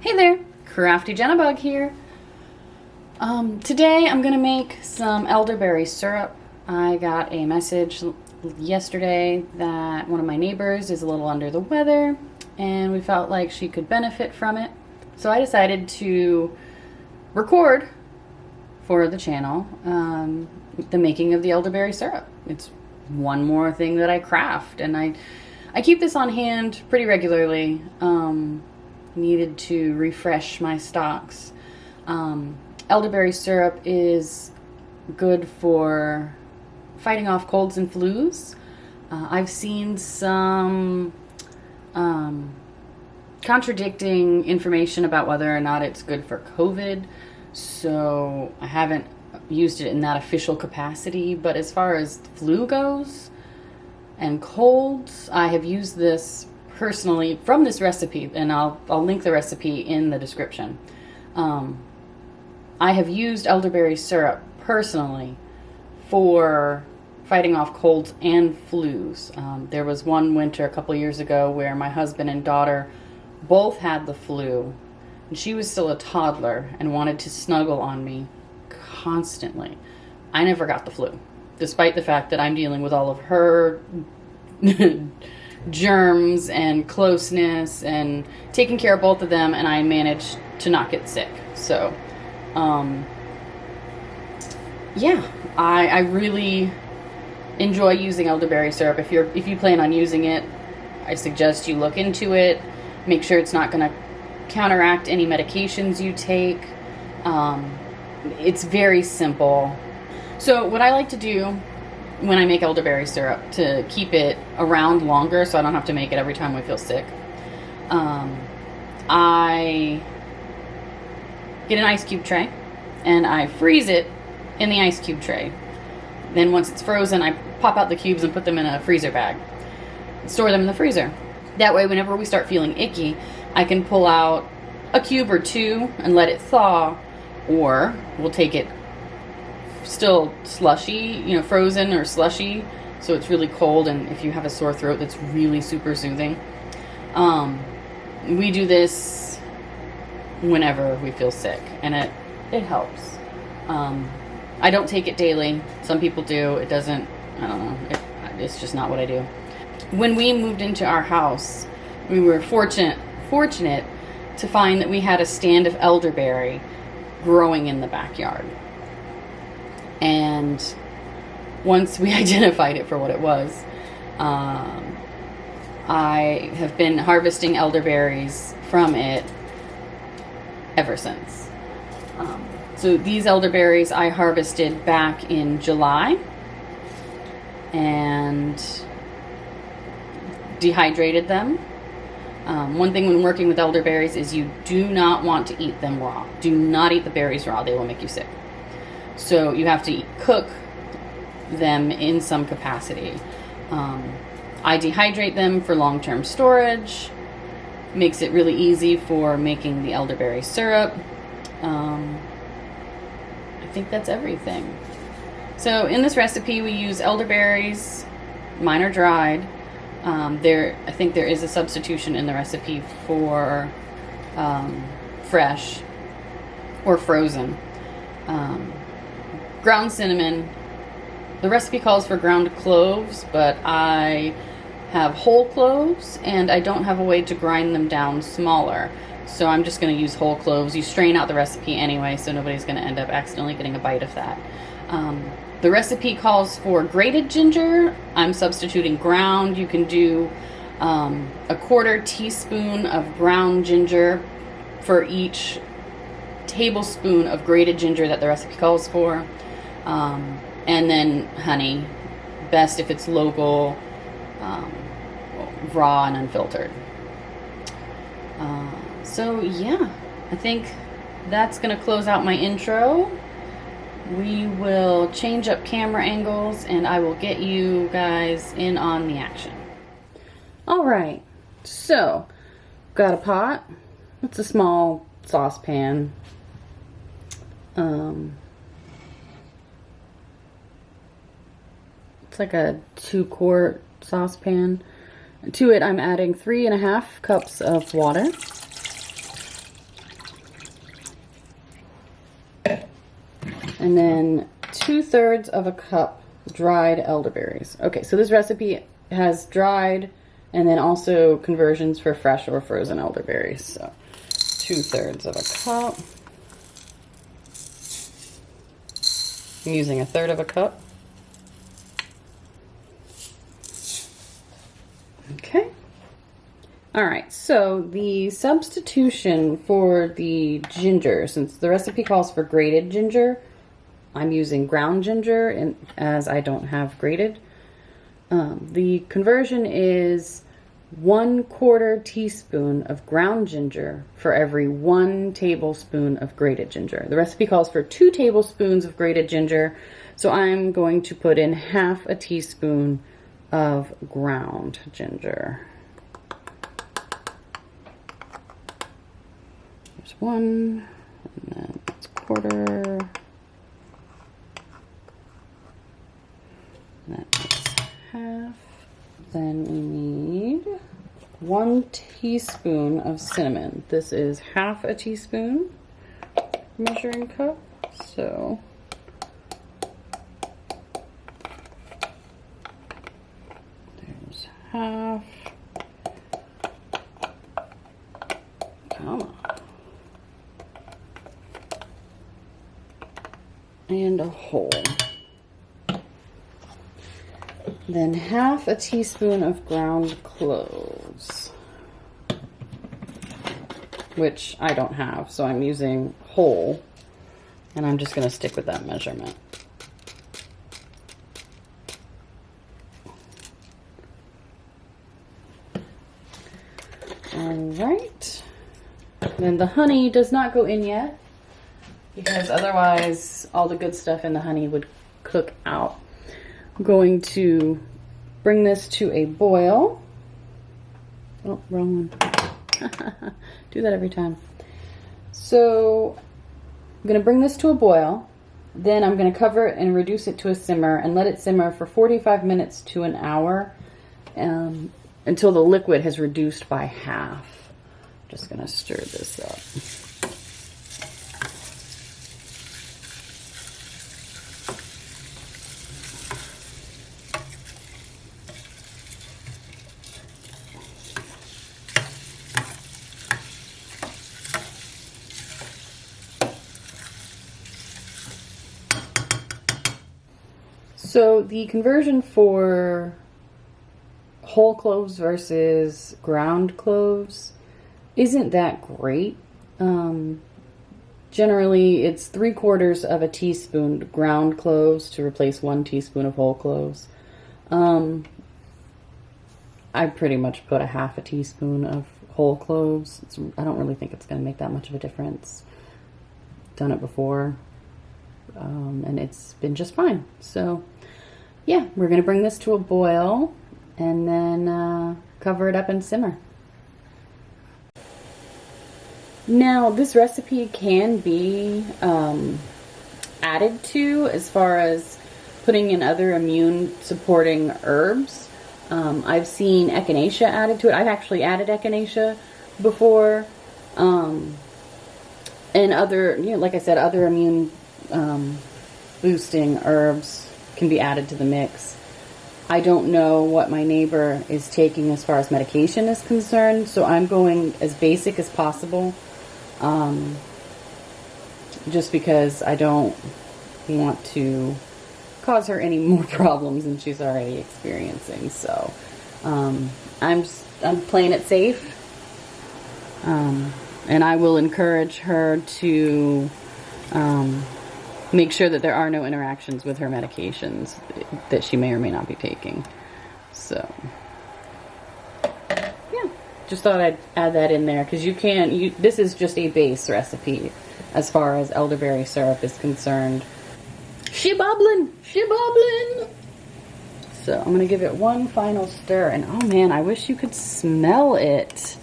Hey there, Crafty Jennabug here. Today I'm gonna make some elderberry syrup. I got a message yesterday that one of my neighbors is a little under the weather and we felt like she could benefit from it. So I decided to record for the channel the making of the elderberry syrup. It's one more thing that I craft, and I keep this on hand pretty regularly. Needed to refresh my stocks. Elderberry syrup is good for fighting off colds and flus. I've seen some contradicting information about whether or not it's good for COVID, so I haven't used it in that official capacity. But as far as flu goes and colds, I have used this personally from this recipe, and I'll link the recipe in the description. I have used elderberry syrup personally for fighting off colds and flus. There was one winter a couple years ago where my husband and daughter both had the flu, and she was still a toddler and wanted to snuggle on me constantly. I never got the flu, despite the fact that I'm dealing with all of her germs and closeness and taking care of both of them, and I managed to not get sick. So yeah, I really enjoy using elderberry syrup. If you plan on using it, I suggest you look into it. Make sure it's not going to counteract any medications you take. It's very simple. So what I like to do when I make elderberry syrup to keep it around longer so I don't have to make it every time I feel sick, I get an ice cube tray and I freeze it in the ice cube tray. Then once it's frozen, I pop out the cubes and put them in a freezer bag and store them in the freezer. That way, whenever we start feeling icky, I can pull out a cube or two and let it thaw, or we'll take it still slushy, frozen or slushy, so it's really cold, and if you have a sore throat, that's really super soothing. We do this whenever we feel sick, and it helps. I don't take it daily. Some people do. It doesn't, I don't know, it's just not what I do. When we moved into our house, we were fortunate to find that we had a stand of elderberry growing in the backyard. And once we identified it for what it was, I have been harvesting elderberries from it ever since. So these elderberries I harvested back in July and dehydrated them. One thing when working with elderberries is you do not want to eat them raw. Do not eat the berries raw. They will make you sick. So you have to cook them in some capacity. I dehydrate them for long-term storage. Makes it really easy for making the elderberry syrup. I think that's everything. So in this recipe we use elderberries. Mine are dried. I think there is a substitution in the recipe for fresh or frozen. Ground cinnamon. The recipe calls for ground cloves, but I have whole cloves and I don't have a way to grind them down smaller, so I'm just going to use whole cloves. You strain out the recipe anyway, so nobody's going to end up accidentally getting a bite of that. The recipe calls for grated ginger. I'm substituting ground. You can do a 1/4 teaspoon of ground ginger for each tablespoon of grated ginger that the recipe calls for. And then honey, best if it's local, raw and unfiltered. So yeah, I think that's gonna close out my intro. We will change up camera angles and I will get you guys in on the action. Alright, so got a pot. It's a small saucepan. It's like a 2-quart saucepan. To it I'm adding 3.5 cups of water. And then 2/3 of a cup dried elderberries. Okay, so this recipe has dried and then also conversions for fresh or frozen elderberries. So 2/3 of a cup. I'm using 1/3 of a cup. Okay. All right, so the substitution for the ginger, since the recipe calls for grated ginger, I'm using ground ginger, and as I don't have grated. The conversion is 1/4 teaspoon of ground ginger for every 1 tablespoon of grated ginger. The recipe calls for 2 tablespoons of grated ginger, so I'm going to put in 1/2 teaspoon of ground ginger. There's 1, and then that's 1/4. That's 1/2. Then we need 1 teaspoon of cinnamon. This is 1/2 teaspoon measuring cup. So there's 1/2. Come on. And a whole. Then 1/2 teaspoon of ground cloves, which I don't have, so I'm using whole, and I'm just going to stick with that measurement. All right. Then the honey does not go in yet, because otherwise all the good stuff in the honey would cook out. I'm going to bring this to a boil. Oh, wrong one. Do that every time. So I'm going to bring this to a boil. Then I'm going to cover it and reduce it to a simmer and let it simmer for 45 minutes to an hour until the liquid has reduced by half. Just going to stir this up. So the conversion for whole cloves versus ground cloves isn't that great. Generally, it's 3/4 of a teaspoon ground cloves to replace 1 teaspoon of whole cloves. I pretty much put 1/2 teaspoon of whole cloves. I don't really think it's going to make that much of a difference. Done it before, and it's been just fine. So yeah, we're going to bring this to a boil and then cover it up and simmer. Now, this recipe can be added to as far as putting in other immune supporting herbs. I've seen echinacea added to it. I've actually added echinacea before. And other, like I said, other immune boosting herbs can be added to the mix. I don't know what my neighbor is taking as far as medication is concerned, so I'm going as basic as possible, just because I don't want to cause her any more problems than she's already experiencing. So I'm playing it safe, and I will encourage her to make sure that there are no interactions with her medications that she may or may not be taking. So yeah, just thought I'd add that in there, because this is just a base recipe as far as elderberry syrup is concerned. She bubbling. So I'm gonna give it one final stir, and oh man, I wish you could smell it.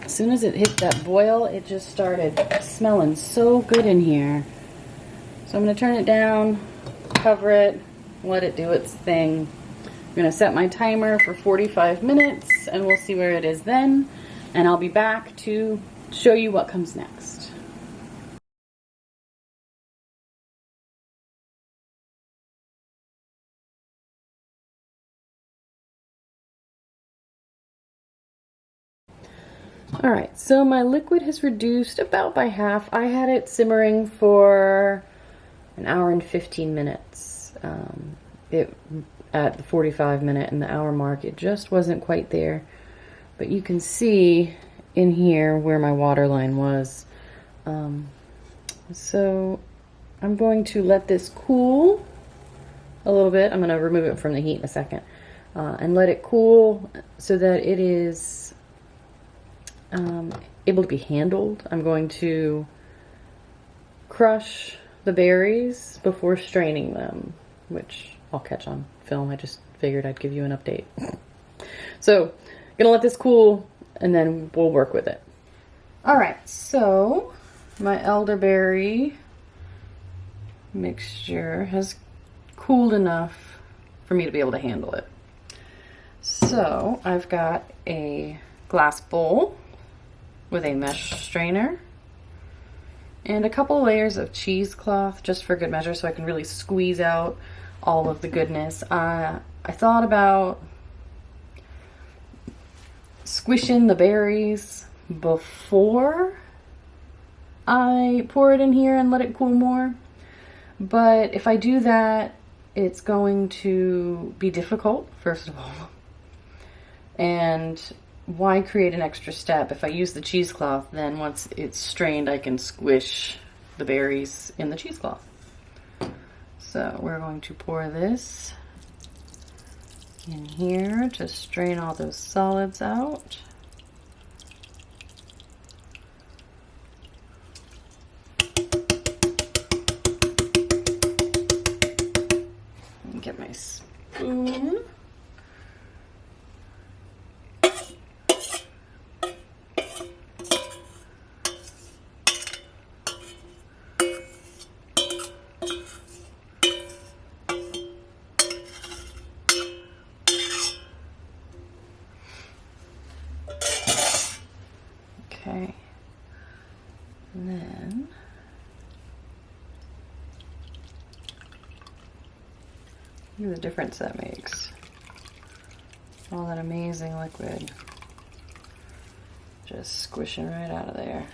As soon as it hit that boil, it just started smelling so good in here. So I'm going to turn it down, cover it, let it do its thing. I'm going to set my timer for 45 minutes, and we'll see where it is then. And I'll be back to show you what comes next. All right, so my liquid has reduced about by half. I had it simmering for an hour and 15 minutes. At the 45-minute and the hour mark, it just wasn't quite there. But you can see in here where my water line was. So I'm going to let this cool a little bit. I'm going to remove it from the heat in a second. And let it cool so that it is able to be handled. I'm going to crush the berries before straining them, which I'll catch on film. I just figured I'd give you an update. So, gonna let this cool and then we'll work with it. All right, so my elderberry mixture has cooled enough for me to be able to handle it. So I've got a glass bowl with a mesh strainer and a couple layers of cheesecloth just for good measure so I can really squeeze out all of the goodness. I thought about squishing the berries before I pour it in here and let it cool more, but if I do that, it's going to be difficult, first of all. And why create an extra step? If I use the cheesecloth, then once it's strained, I can squish the berries in the cheesecloth. So we're going to pour this in here to strain all those solids out. Get my spoon. Okay. And then look at the difference that makes. All that amazing liquid just squishing right out of there.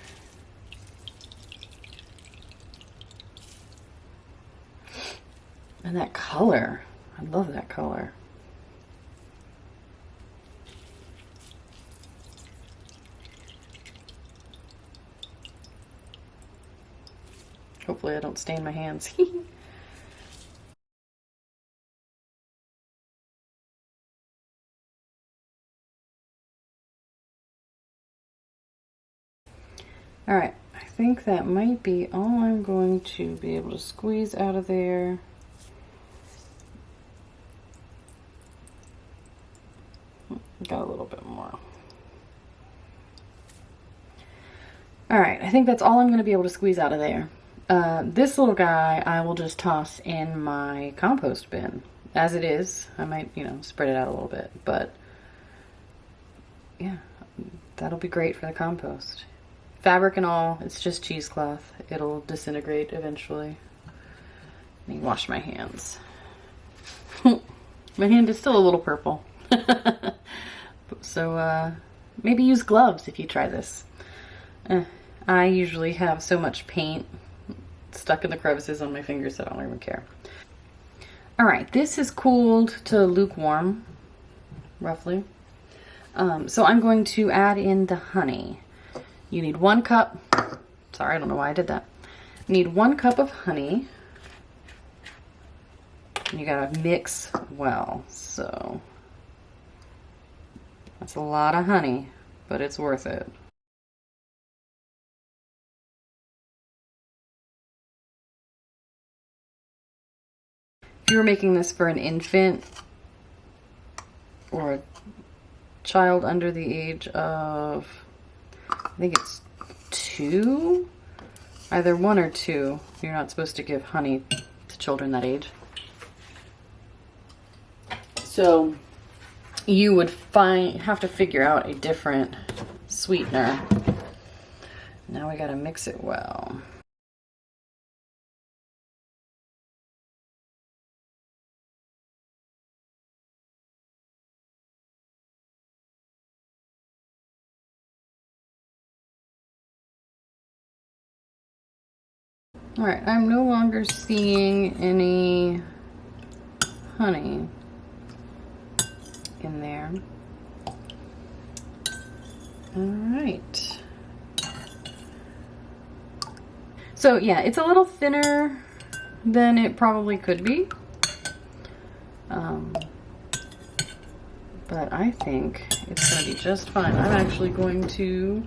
And that color, I love that color. Hopefully I don't stain my hands. All right, I think that might be all I'm going to be able to squeeze out of there. Got a little bit more. All right, I think that's all I'm going to be able to squeeze out of there. This little guy I will just toss in my compost bin. As it is, I might, spread it out a little bit, but yeah, that'll be great for the compost. Fabric and all, it's just cheesecloth. It'll disintegrate eventually. Let me wash my hands. My hand is still a little purple. So maybe use gloves if you try this. I usually have so much paint stuck in the crevices on my fingers that I don't even care. All right, this is cooled to lukewarm, roughly. So I'm going to add in the honey. You need 1 cup. Sorry, I don't know why I did that. You need 1 cup of honey. And you gotta mix well. So that's a lot of honey, but it's worth it. If you were making this for an infant or a child under the age of, I think it's 2, either 1 or 2, you're not supposed to give honey to children that age. So you would have to figure out a different sweetener. Now we gotta mix it well. All right, I'm no longer seeing any honey in there. All right. So yeah, it's a little thinner than it probably could be. But I think it's gonna be just fine. I'm actually going to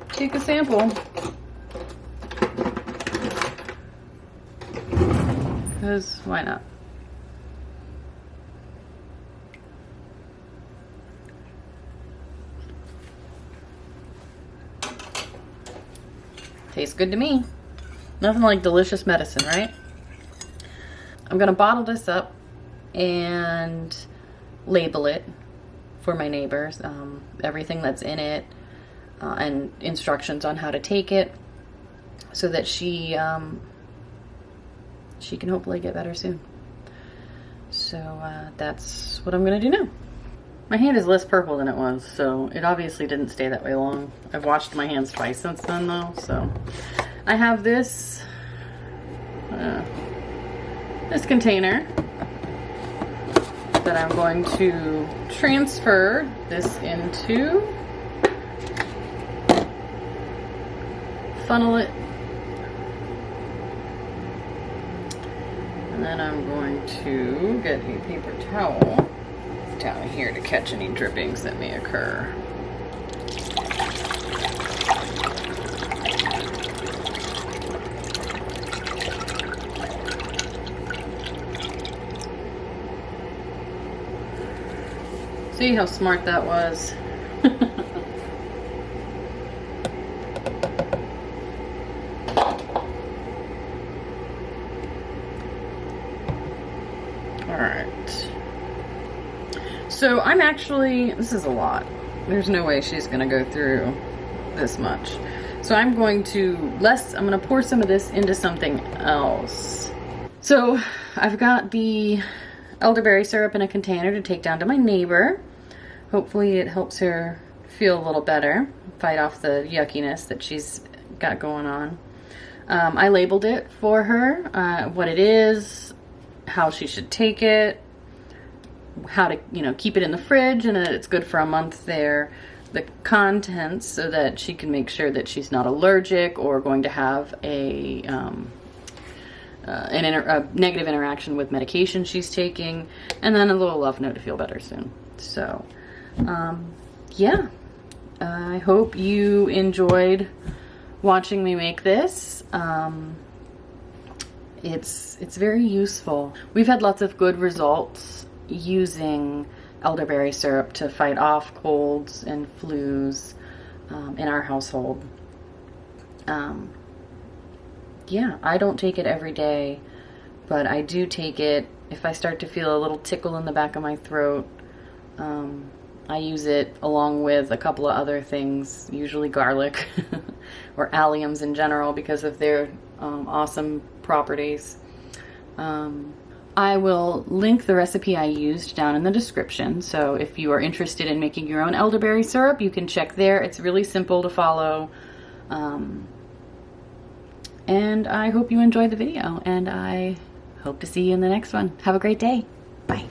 take a sample. Because why not? Tastes good to me. Nothing like delicious medicine, right? I'm gonna bottle this up and label it for my neighbors. Everything that's in it and instructions on how to take it so that she can hopefully get better soon. So that's what I'm gonna do now. My hand is less purple than it was, so it obviously didn't stay that way long. I've washed my hands twice since then though, so. I have this, this container that I'm going to transfer this into, funnel it, and then I'm going to get a paper towel down here to catch any drippings that may occur. See how smart that was? So I'm actually, this is a lot. There's no way she's gonna go through this much. So I'm going to, I'm gonna pour some of this into something else. So I've got the elderberry syrup in a container to take down to my neighbor. Hopefully it helps her feel a little better, fight off the yuckiness that she's got going on. I labeled it for her, what it is, how she should take it, how to, keep it in the fridge and that it's good for a month there, the contents so that she can make sure that she's not allergic or going to have a negative interaction with medication she's taking, and then a little love note to feel better soon. So, yeah, I hope you enjoyed watching me make this. It's very useful. We've had lots of good results using elderberry syrup to fight off colds and flus in our household. Yeah, I don't take it every day, but I do take it if I start to feel a little tickle in the back of my throat. I use it along with a couple of other things, usually garlic or alliums in general because of their awesome properties. I will link the recipe I used down in the description, so if you are interested in making your own elderberry syrup, you can check there. It's really simple to follow. And I hope you enjoyed the video, and I hope to see you in the next one. Have a great day. Bye.